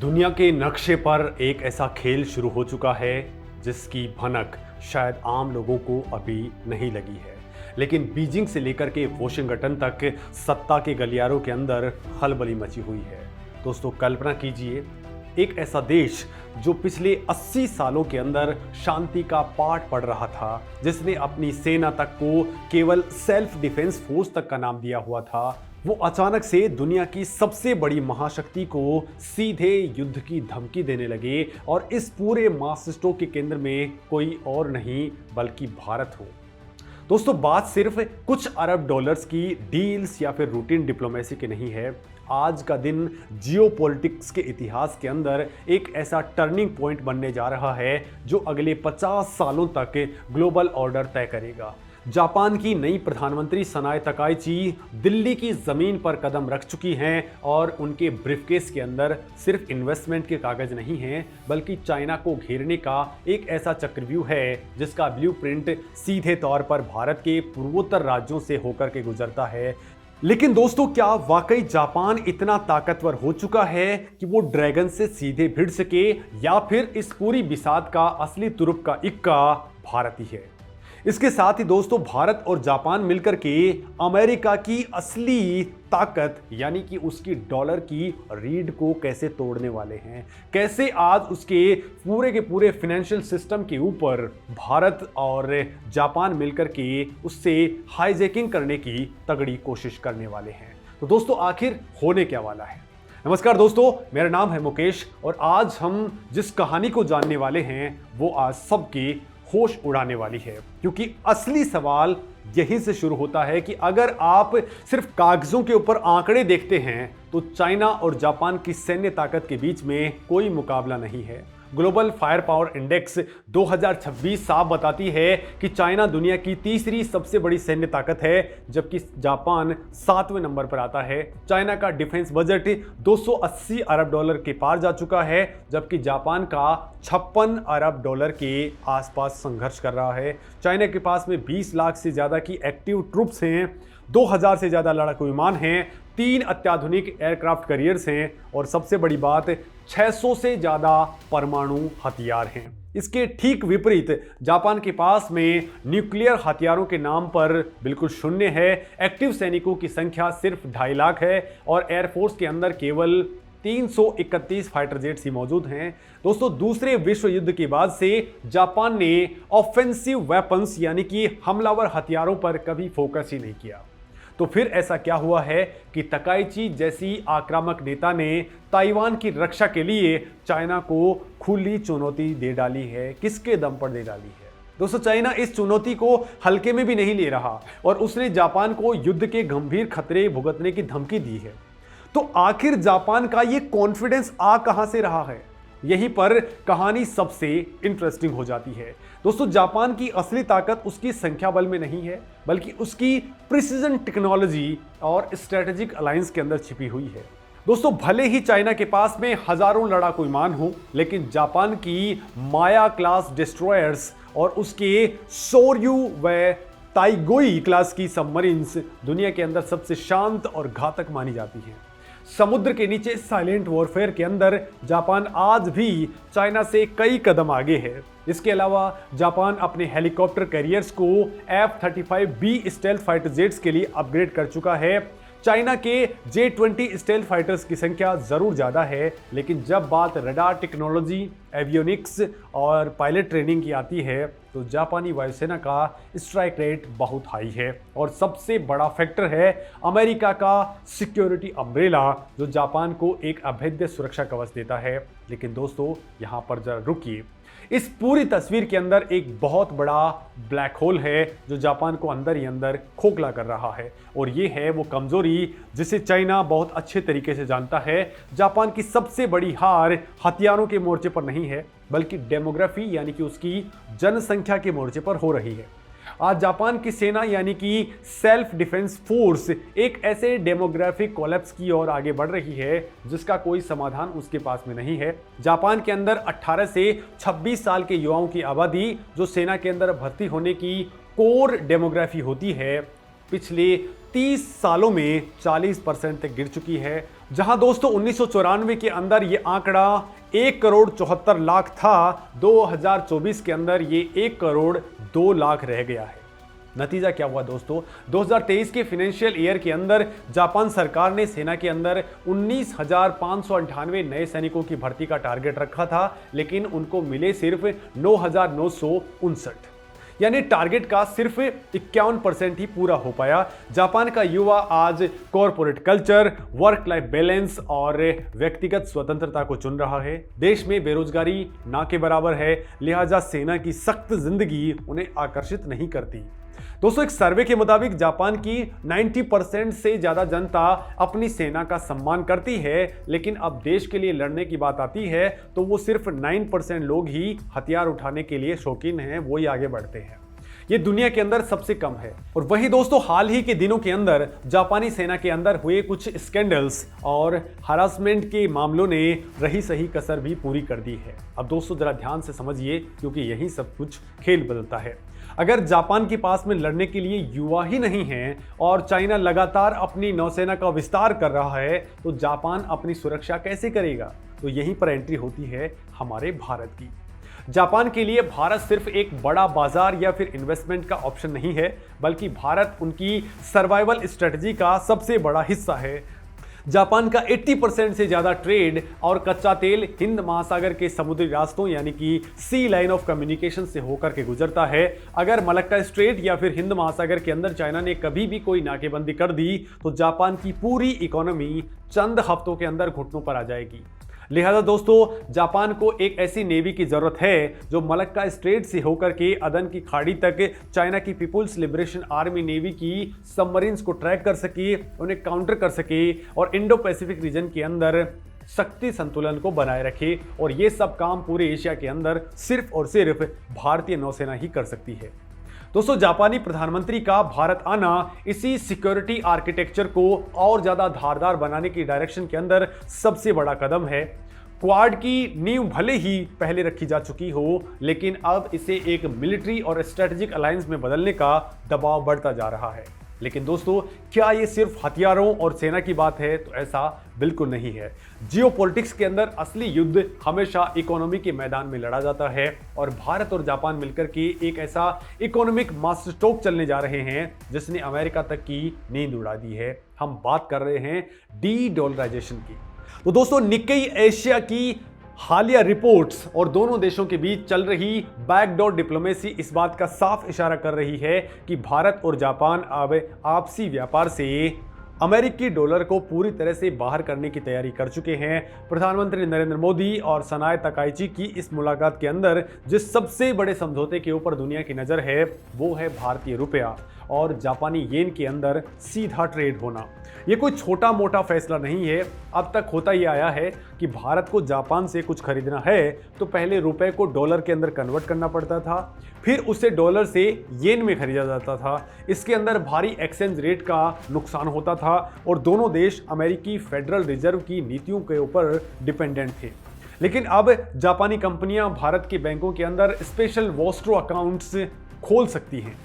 दुनिया के नक्शे पर एक ऐसा खेल शुरू हो चुका है जिसकी भनक शायद आम लोगों को अभी नहीं लगी है, लेकिन बीजिंग से लेकर के वॉशिंगटन तक सत्ता के गलियारों के अंदर खलबली मची हुई है। दोस्तों, कल्पना कीजिए, एक ऐसा देश जो पिछले 80 सालों के अंदर शांति का पाठ पढ़ रहा था, जिसने अपनी सेना तक को केवल सेल्फ डिफेंस फोर्स तक का नाम दिया हुआ था, वो अचानक से दुनिया की सबसे बड़ी महाशक्ति को सीधे युद्ध की धमकी देने लगे और इस पूरे मास्टरस्ट्रो के केंद्र में कोई और नहीं बल्कि भारत हो। दोस्तों, बात सिर्फ कुछ अरब डॉलर्स की डील्स या फिर रूटीन डिप्लोमेसी की नहीं है। आज का दिन जियोपॉलिटिक्स के इतिहास के अंदर एक ऐसा टर्निंग पॉइंट बनने जा रहा है जो अगले 50 सालों तक ग्लोबल ऑर्डर तय करेगा। जापान की नई प्रधानमंत्री सनाए तकाइची दिल्ली की जमीन पर कदम रख चुकी हैं और उनके ब्रीफकेस के अंदर सिर्फ इन्वेस्टमेंट के कागज नहीं हैं, बल्कि चाइना को घेरने का एक ऐसा चक्रव्यूह है जिसका ब्लूप्रिंट सीधे तौर पर भारत के पूर्वोत्तर राज्यों से होकर के गुजरता है। लेकिन दोस्तों, क्या वाकई जापान इतना ताकतवर हो चुका है कि वो ड्रैगन से सीधे भिड़ सके, या फिर इस पूरी बिसात का असली तुरुप का इक्का भारत ही है? इसके साथ ही दोस्तों, भारत और जापान मिलकर के अमेरिका की असली ताकत यानी कि उसकी डॉलर की रीढ़ को कैसे तोड़ने वाले हैं, कैसे आज उसके पूरे के पूरे फाइनेंशियल सिस्टम के ऊपर भारत और जापान मिलकर के उससे हाईजैकिंग करने की तगड़ी कोशिश करने वाले हैं। तो दोस्तों, आखिर होने क्या वाला है? नमस्कार दोस्तों, मेरा नाम है मुकेश और आज हम जिस कहानी को जानने वाले हैं वो आज सबकी होश उड़ाने वाली है, क्योंकि असली सवाल यहीं से शुरू होता है कि अगर आप सिर्फ कागजों के ऊपर आंकड़े देखते हैं तो चाइना और जापान की सैन्य ताकत के बीच में कोई मुकाबला नहीं है। ग्लोबल फायर पावर इंडेक्स 2026 साफ बताती है कि चाइना दुनिया की तीसरी सबसे बड़ी सैन्य ताकत है, जबकि जापान 7वें नंबर पर आता है। चाइना का डिफेंस बजट 280 अरब डॉलर के पार जा चुका है, जबकि जापान का 56 अरब डॉलर के आसपास संघर्ष कर रहा है। चाइना के पास में 20 लाख से ज़्यादा की एक्टिव ट्रूप्स हैं, 2000 से ज़्यादा लड़ाकू विमान हैं, 3 अत्याधुनिक एयरक्राफ्ट कैरियर्स हैं और सबसे बड़ी बात 600 से ज़्यादा परमाणु हथियार हैं। इसके ठीक विपरीत जापान के पास में न्यूक्लियर हथियारों के नाम पर बिल्कुल शून्य है। एक्टिव सैनिकों की संख्या सिर्फ 2.5 लाख है और एयरफोर्स के अंदर केवल 331 फाइटर जेट्स ही मौजूद हैं। दोस्तों, दूसरे विश्व युद्ध के बाद से जापान ने ऑफेंसिव वेपन्स यानी कि हमलावर हथियारों पर कभी फोकस ही नहीं किया। तो फिर ऐसा क्या हुआ है कि तकाइची जैसी आक्रामक नेता ने ताइवान की रक्षा के लिए चाइना को खुली चुनौती दे डाली है? किसके दम पर दे डाली है? दोस्तों, चाइना इस चुनौती को हल्के में भी नहीं ले रहा और उसने जापान को युद्ध के गंभीर खतरे भुगतने की धमकी दी है। तो आखिर जापान का ये कॉन्फिडेंस आ कहां से रहा है? यहीं पर कहानी सबसे इंटरेस्टिंग हो जाती है। दोस्तों, जापान की असली ताकत उसकी संख्या बल में नहीं है, बल्कि उसकी प्रिसीजन टेक्नोलॉजी और स्ट्रेटेजिक अलायंस के अंदर छिपी हुई है। दोस्तों, भले ही चाइना के पास में हजारों लड़ाकू विमान हो, लेकिन जापान की माया क्लास डिस्ट्रॉयर्स और उसके सोर्यू व ताइगोई क्लास की सबमरीन्स दुनिया के अंदर सबसे शांत और घातक मानी जाती हैं। समुद्र के नीचे साइलेंट वॉरफेयर के अंदर जापान आज भी चाइना से कई कदम आगे है। इसके अलावा जापान अपने हेलीकॉप्टर कैरियर्स को F-35B स्टेल्थ फाइटर जेट्स के लिए अपग्रेड कर चुका है। चाइना के J-20 स्टेल्थ फाइटर्स की संख्या जरूर ज़्यादा है, लेकिन जब बात रडार टेक्नोलॉजी, एवियोनिक्स और पायलट ट्रेनिंग की आती है तो जापानी वायुसेना का स्ट्राइक रेट बहुत हाई है। और सबसे बड़ा फैक्टर है अमेरिका का सिक्योरिटी अम्ब्रेला, जो जापान को एक अभेद्य सुरक्षा कवच देता है। लेकिन दोस्तों, यहाँ पर जरा रुकिए, इस पूरी तस्वीर के अंदर एक बहुत बड़ा ब्लैक होल है जो जापान को अंदर ही अंदर खोखला कर रहा है, और ये है वो कमजोरी जिसे चाइना बहुत अच्छे तरीके से जानता है। जापान की सबसे बड़ी हार हथियारों के मोर्चे पर नहीं है, बल्कि डेमोग्राफी यानी कि उसकी जनसंख्या के मोर्चे पर हो रही है। आज जापान की सेना यानी कि सेल्फ डिफेंस फोर्स एक ऐसे डेमोग्राफिक कोलैप्स की ओर आगे बढ़ रही है जिसका कोई समाधान उसके पास में नहीं है। जापान के अंदर 18 से 26 साल के युवाओं की आबादी, जो सेना के अंदर भर्ती होने की कोर डेमोग्राफी होती है, पिछले 30 सालों में 40% तक गिर चुकी है जहां दोस्तों 1994 के अंदर ये आंकड़ा 1,74,00,000 था, 2024 के अंदर ये 1,02,00,000 रह गया है। नतीजा क्या हुआ दोस्तों? 2023 के फाइनेंशियल ईयर के अंदर जापान सरकार ने सेना के अंदर 19,598 नए सैनिकों की भर्ती का टारगेट रखा था, लेकिन उनको मिले सिर्फ 9,959, यानी टारगेट का सिर्फ 51% ही पूरा हो पाया। जापान का युवा आज corporate culture, work life balance और व्यक्तिगत स्वतंत्रता को चुन रहा है। देश में बेरोजगारी ना के बराबर है, लिहाजा सेना की सख्त जिंदगी उन्हें आकर्षित नहीं करती। दोस्तों, एक सर्वे के मुताबिक जापान की 90% से ज्यादा जनता अपनी सेना का सम्मान करती है, लेकिन अब देश के लिए लड़ने की बात आती है तो वो सिर्फ 9% लोग ही हथियार उठाने के लिए शौकीन हैं, वो ही आगे बढ़ते हैं। ये दुनिया के अंदर सबसे कम है। और वही दोस्तों, हाल ही के दिनों के अंदर जापानी सेना के अंदर हुए कुछ स्कैंडल्स और हरासमेंट के मामलों ने रही सही कसर भी पूरी कर दी है। अब दोस्तों जरा ध्यान से समझिए, क्योंकि यही सब कुछ खेल बदलता है। अगर जापान के पास में लड़ने के लिए युवा ही नहीं है और चाइना लगातार अपनी नौसेना का विस्तार कर रहा है, तो जापान अपनी सुरक्षा कैसे करेगा? तो यहीं पर एंट्री होती है हमारे भारत की। जापान के लिए भारत सिर्फ एक बड़ा बाजार या फिर इन्वेस्टमेंट का ऑप्शन नहीं है, बल्कि भारत उनकी सर्वाइवल स्ट्रेटजी का सबसे बड़ा हिस्सा है। जापान का 80% से ज़्यादा ट्रेड और कच्चा तेल हिंद महासागर के समुद्री रास्तों यानी कि सी लाइन ऑफ कम्युनिकेशन से होकर के गुजरता है। अगर मलक्का स्ट्रेट या फिर हिंद महासागर के अंदर चाइना ने कभी भी कोई नाकेबंदी कर दी तो जापान की पूरी इकोनॉमी चंद हफ्तों के अंदर घुटनों पर आ जाएगी। लिहाजा दोस्तों, जापान को एक ऐसी नेवी की जरूरत है जो मलक्का स्ट्रेट से होकर के अदन की खाड़ी तक चाइना की पीपुल्स लिबरेशन आर्मी नेवी की सबमरीन्स को ट्रैक कर सके, उन्हें काउंटर कर सके और इंडो पैसिफिक रीजन के अंदर शक्ति संतुलन को बनाए रखे। और ये सब काम पूरे एशिया के अंदर सिर्फ और सिर्फ भारतीय नौसेना ही कर सकती है। दोस्तों, जापानी प्रधानमंत्री का भारत आना इसी सिक्योरिटी आर्किटेक्चर को और ज्यादा धारदार बनाने की डायरेक्शन के अंदर सबसे बड़ा कदम है। क्वाड की नींव भले ही पहले रखी जा चुकी हो, लेकिन अब इसे एक मिलिट्री और स्ट्रेटेजिक अलायंस में बदलने का दबाव बढ़ता जा रहा है। लेकिन दोस्तों, क्या ये सिर्फ हथियारों और सेना की बात है? तो ऐसा बिल्कुल नहीं है। जियोपॉलिटिक्स के अंदर असली युद्ध हमेशा इकोनॉमी के मैदान में लड़ा जाता है और भारत और जापान मिलकर के एक ऐसा इकोनॉमिक मास्टर स्ट्रोक चलने जा रहे हैं जिसने अमेरिका तक की नींद उड़ा दी है। हम बात कर रहे हैं डी डॉलराइजेशन की। तो दोस्तों, निक्केई एशिया की हालिया रिपोर्ट्स और दोनों देशों के बीच चल रही बैकडोर डिप्लोमेसी इस बात का साफ इशारा कर रही है कि भारत और जापान अब आपसी व्यापार से अमेरिकी डॉलर को पूरी तरह से बाहर करने की तैयारी कर चुके हैं। प्रधानमंत्री नरेंद्र मोदी और सनाए तकाइची की इस मुलाकात के अंदर जिस सबसे बड़े समझौते के ऊपर दुनिया की नज़र है वो है भारतीय रुपया और जापानी येन के अंदर सीधा ट्रेड होना। ये कोई छोटा मोटा फैसला नहीं है। अब तक होता ही आया है कि भारत को जापान से कुछ खरीदना है तो पहले रुपए को डॉलर के अंदर कन्वर्ट करना पड़ता था, फिर उसे डॉलर से येन में खरीदा जाता था। इसके अंदर भारी एक्सचेंज रेट का नुकसान होता था और दोनों देश अमेरिकी फेडरल रिजर्व की नीतियों के ऊपर डिपेंडेंट थे। लेकिन अब जापानी कंपनियां भारत के बैंकों के अंदर स्पेशल वॉस्ट्रो अकाउंट्स खोल सकती हैं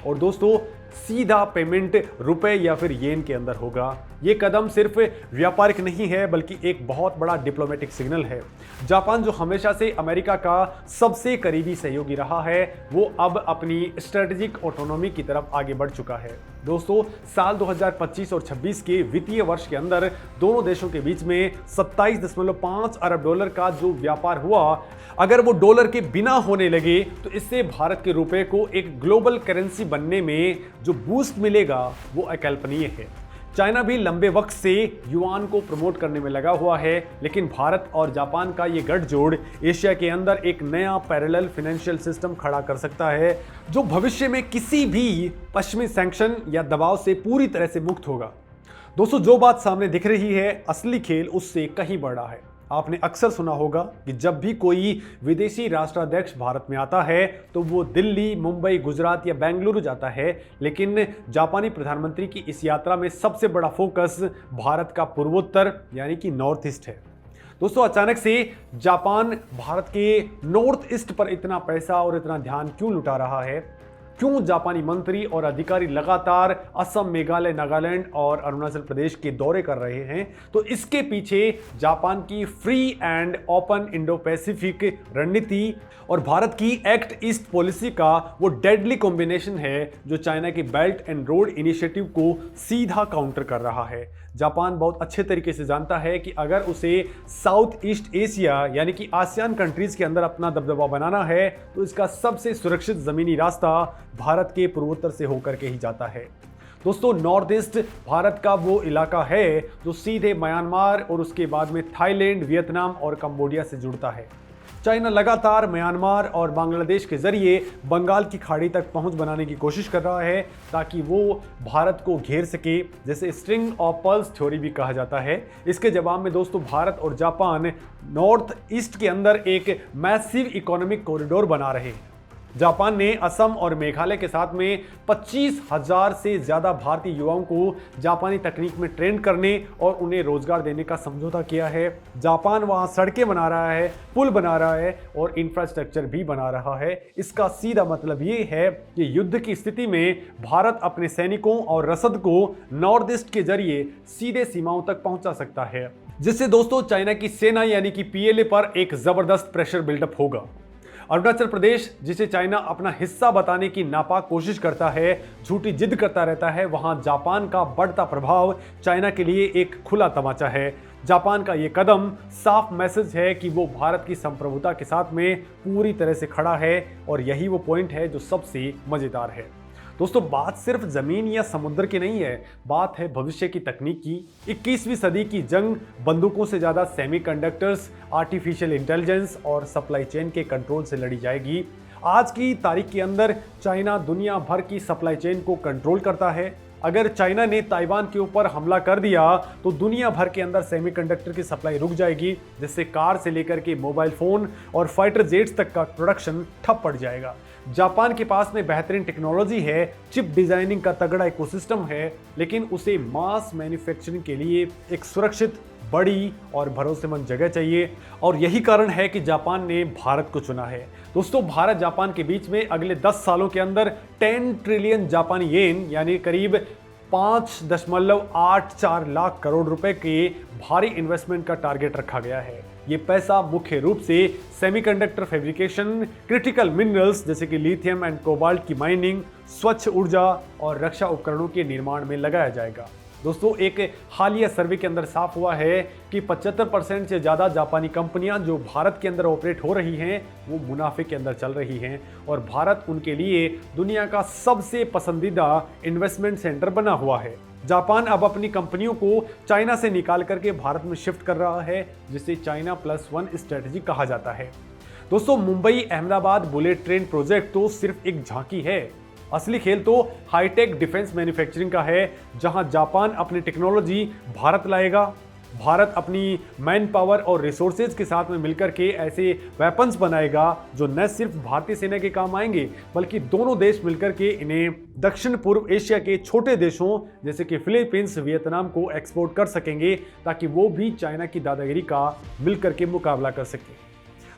और दोस्तों, सीधा पेमेंट रुपए या फिर येन के अंदर होगा। ये कदम सिर्फ व्यापारिक नहीं है बल्कि एक बहुत बड़ा डिप्लोमेटिक सिग्नल है। जापान जो हमेशा से अमेरिका का सबसे करीबी सहयोगी रहा है, वो अब अपनी स्ट्रेटेजिक ऑटोनॉमी की तरफ आगे बढ़ चुका है। दोस्तों, साल 2025 और 26 के वित्तीय वर्ष के अंदर दोनों देशों के बीच में 27.5 अरब डॉलर का जो व्यापार हुआ, अगर वो डॉलर के बिना होने लगे तो इससे भारत के रुपए को एक ग्लोबल करेंसी बनने में जो बूस्ट मिलेगा वो अकल्पनीय है। चाइना भी लंबे वक्त से युआन को प्रमोट करने में लगा हुआ है, लेकिन भारत और जापान का ये गठजोड़ एशिया के अंदर एक नया पैरेलल फाइनेंशियल सिस्टम खड़ा कर सकता है जो भविष्य में किसी भी पश्चिमी सैंक्शन या दबाव से पूरी तरह से मुक्त होगा। दोस्तों, जो बात सामने दिख रही है, असली खेल उससे कहीं बड़ा है। आपने अक्सर सुना होगा कि जब भी कोई विदेशी राष्ट्राध्यक्ष भारत में आता है तो वो दिल्ली, मुंबई, गुजरात या बेंगलुरु जाता है, लेकिन जापानी प्रधानमंत्री की इस यात्रा में सबसे बड़ा फोकस भारत का पूर्वोत्तर यानी कि नॉर्थ ईस्ट है। दोस्तों, अचानक से जापान भारत के नॉर्थ ईस्ट पर इतना पैसा और इतना ध्यान क्यों लुटा रहा है? क्यों जापानी मंत्री और अधिकारी लगातार असम, मेघालय, नागालैंड और अरुणाचल प्रदेश के दौरे कर रहे हैं, तो इसके पीछे जापान की free and open Indo Pacific रणनीति और भारत की एक्ट ईस्ट पॉलिसी का वो डेडली कॉम्बिनेशन है जो चाइना की बेल्ट एंड रोड इनिशिएटिव को सीधा काउंटर कर रहा है। जापान बहुत अच्छे तरीके से जानता है कि अगर उसे साउथ ईस्ट एशिया यानी कि आसियान कंट्रीज के अंदर अपना दबदबा बनाना है तो इसका सबसे सुरक्षित जमीनी रास्ता भारत के पूर्वोत्तर से होकर के ही जाता है। दोस्तों, नॉर्थ ईस्ट भारत का वो इलाका है जो सीधे म्यांमार और उसके बाद में थाईलैंड, वियतनाम और कंबोडिया से जुड़ता है। चाइना लगातार म्यांमार और बांग्लादेश के जरिए बंगाल की खाड़ी तक पहुंच बनाने की कोशिश कर रहा है ताकि वो भारत को घेर सके, जैसे स्ट्रिंग ऑफ पर्ल्स थ्योरी भी कहा जाता है। इसके जवाब में दोस्तों भारत और जापान नॉर्थ ईस्ट के अंदर एक मैसिव इकोनॉमिक कॉरिडोर बना रहे हैं। जापान ने असम और मेघालय के साथ में 25,000 से ज़्यादा भारतीय युवाओं को जापानी तकनीक में ट्रेन करने और उन्हें रोजगार देने का समझौता किया है। जापान वहां सड़कें बना रहा है, पुल बना रहा है और इंफ्रास्ट्रक्चर भी बना रहा है। इसका सीधा मतलब ये है कि युद्ध की स्थिति में भारत अपने सैनिकों और रसद को नॉर्थ ईस्ट के जरिए सीधे सीमाओं तक पहुंचा सकता है, जिससे दोस्तों चाइना की सेना यानी कि पीएलए पर एक जबरदस्त प्रेशर बिल्डअप होगा। अरुणाचल प्रदेश, जिसे चाइना अपना हिस्सा बताने की नापाक कोशिश करता है, झूठी जिद करता रहता है, वहां जापान का बढ़ता प्रभाव चाइना के लिए एक खुला तमाचा है। जापान का ये कदम साफ मैसेज है कि वो भारत की संप्रभुता के साथ में पूरी तरह से खड़ा है और यही वो पॉइंट है जो सबसे मजेदार है। दोस्तों, बात सिर्फ जमीन या समुद्र की नहीं है, बात है भविष्य की तकनीक की। 21वीं सदी की जंग बंदूकों से ज्यादा सेमीकंडक्टर्स, आर्टिफिशियल इंटेलिजेंस और सप्लाई चेन के कंट्रोल से लड़ी जाएगी। आज की तारीख के अंदर चाइना दुनिया भर की सप्लाई चेन को कंट्रोल करता है। अगर चाइना ने ताइवान के ऊपर हमला कर दिया तो दुनिया भर के अंदर सेमीकंडक्टर की सप्लाई रुक जाएगी, जिससे कार से लेकर के मोबाइल फोन और फाइटर जेट्स तक का प्रोडक्शन ठप पड़ जाएगा। जापान के पास में बेहतरीन टेक्नोलॉजी है, चिप डिजाइनिंग का तगड़ा इकोसिस्टम है, लेकिन उसे मास मैन्युफैक्चरिंग के लिए एक सुरक्षित, बड़ी और भरोसेमंद जगह चाहिए और यही कारण है कि जापान ने भारत को चुना है। दोस्तों, भारत जापान के बीच में अगले 10 सालों के अंदर 10 ट्रिलियन जापानी येन यानी करीब 5.84 लाख करोड़ रुपए के भारी इन्वेस्टमेंट का टारगेट रखा गया है। ये पैसा मुख्य रूप से सेमीकंडक्टर फैब्रिकेशन, क्रिटिकल मिनरल्स जैसे कि लिथियम एंड कोबाल्ट की माइनिंग, स्वच्छ ऊर्जा और रक्षा उपकरणों के निर्माण में लगाया जाएगा। दोस्तों, एक हालिया सर्वे के अंदर साफ हुआ है कि 75% से ज़्यादा जापानी कंपनियां जो भारत के अंदर ऑपरेट हो रही हैं वो मुनाफे के अंदर चल रही हैं और भारत उनके लिए दुनिया का सबसे पसंदीदा इन्वेस्टमेंट सेंटर बना हुआ है। जापान अब अपनी कंपनियों को चाइना से निकाल करके भारत में शिफ्ट कर रहा है, जिसे चाइना +1 स्ट्रेटजी कहा जाता है। दोस्तों, Mumbai Ahmedabad bullet train project तो सिर्फ एक झांकी है। असली खेल तो हाईटेक डिफेंस मैन्युफैक्चरिंग का है, जहां जापान अपनी टेक्नोलॉजी भारत लाएगा। भारत अपनी मैन पावर और रिसोर्सेज के साथ में मिलकर के ऐसे वेपन्स बनाएगा जो न सिर्फ भारतीय सेना के काम आएंगे, बल्कि दोनों देश मिलकर के इन्हें दक्षिण पूर्व एशिया के छोटे देशों जैसे कि फिलीपींस, वियतनाम को एक्सपोर्ट कर सकेंगे, ताकि वो भी चाइना की दादागिरी का मिलकर के मुकाबला कर सके।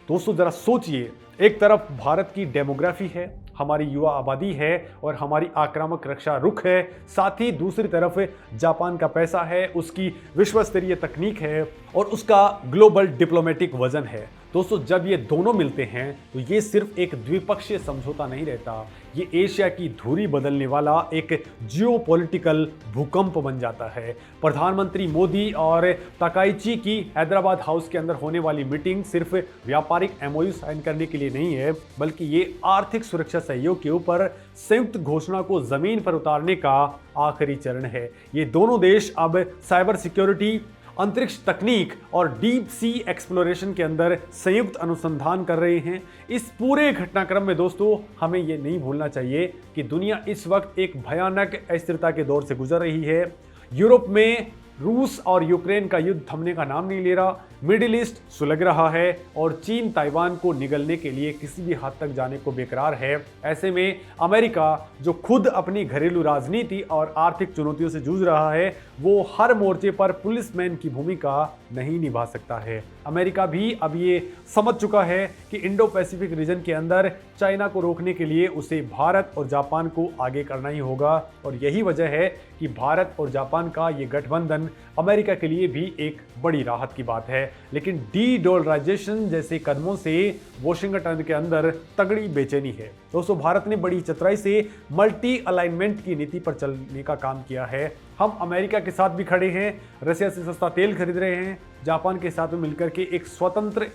दोस्तों, जरा सोचिए, एक तरफ भारत की डेमोग्राफी है, हमारी युवा आबादी है और हमारी आक्रामक रक्षा रुख है, साथ ही दूसरी तरफ जापान का पैसा है, उसकी विश्व स्तरीय तकनीक है और उसका ग्लोबल डिप्लोमेटिक वजन है। दोस्तों, जब ये दोनों मिलते हैं तो ये सिर्फ एक द्विपक्षीय समझौता नहीं रहता, ये एशिया की धुरी बदलने वाला एक जियोपॉलिटिकल भूकंप बन जाता है। प्रधानमंत्री मोदी और ताकाइची की हैदराबाद हाउस के अंदर होने वाली मीटिंग सिर्फ व्यापारिक एमओयू साइन करने के लिए नहीं है, बल्कि ये आर्थिक सुरक्षा सहयोग के ऊपर संयुक्त घोषणा को जमीन पर उतारने का आखिरी चरण है। ये दोनों देश अब साइबर सिक्योरिटी, अंतरिक्ष तकनीक और डीप सी एक्सप्लोरेशन के अंदर संयुक्त अनुसंधान कर रहे हैं। इस पूरे घटनाक्रम में दोस्तों हमें ये नहीं भूलना चाहिए कि दुनिया इस वक्त एक भयानक अस्थिरता के दौर से गुजर रही है। यूरोप में रूस और यूक्रेन का युद्ध थमने का नाम नहीं ले रहा, मिडिल ईस्ट सुलग रहा है और चीन ताइवान को निगलने के लिए किसी भी हद तक जाने को बेकरार है। ऐसे में अमेरिका जो खुद अपनी घरेलू राजनीति और आर्थिक चुनौतियों से जूझ रहा है, वो हर मोर्चे पर पुलिसमैन की भूमिका नहीं निभा सकता है। अमेरिका भी अब ये समझ चुका है कि इंडो पैसिफिक रीजन के अंदर चाइना को रोकने के लिए उसे भारत और जापान को आगे करना ही होगा और यही वजह है कि भारत और जापान का ये गठबंधन अमेरिका के लिए भी एक बड़ी राहत की बात है। लेकिन डी-डॉलराइजेशन जैसे कदमों से वॉशिंगटन के अंदर तगड़ी बेचैनी है। दोस्तों, भारत ने बड़ी चतुराई से मल्टी अलाइनमेंट की नीति पर चलने का काम किया है। हम अमेरिका के साथ भी खड़े हैं, रशिया से सस्ता तेल खरीद रहे हैं, जापान के साथ में मिलकर के एक स्वतंत्र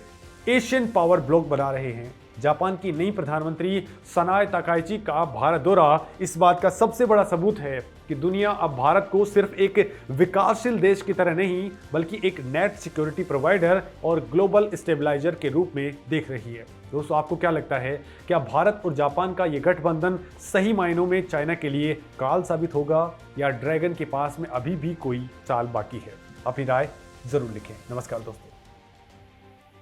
एशियन पावर ब्लॉक बना रहे हैं। जापान की नई प्रधानमंत्री सनाए ताकाइची का भारत दौरा इस बात का सबसे बड़ा सबूत है कि दुनिया अब भारत को सिर्फ एक विकासशील देश की तरह नहीं बल्कि एक नेट सिक्योरिटी प्रोवाइडर और ग्लोबल स्टेबलाइजर के रूप में देख रही है। दोस्तों, आपको क्या लगता है, क्या भारत और जापान का ये गठबंधन सही मायनों में चाइना के लिए काल साबित होगा या ड्रैगन के पास में अभी भी कोई चाल बाकी है? अपनी राय जरूर लिखें। नमस्कार दोस्तों।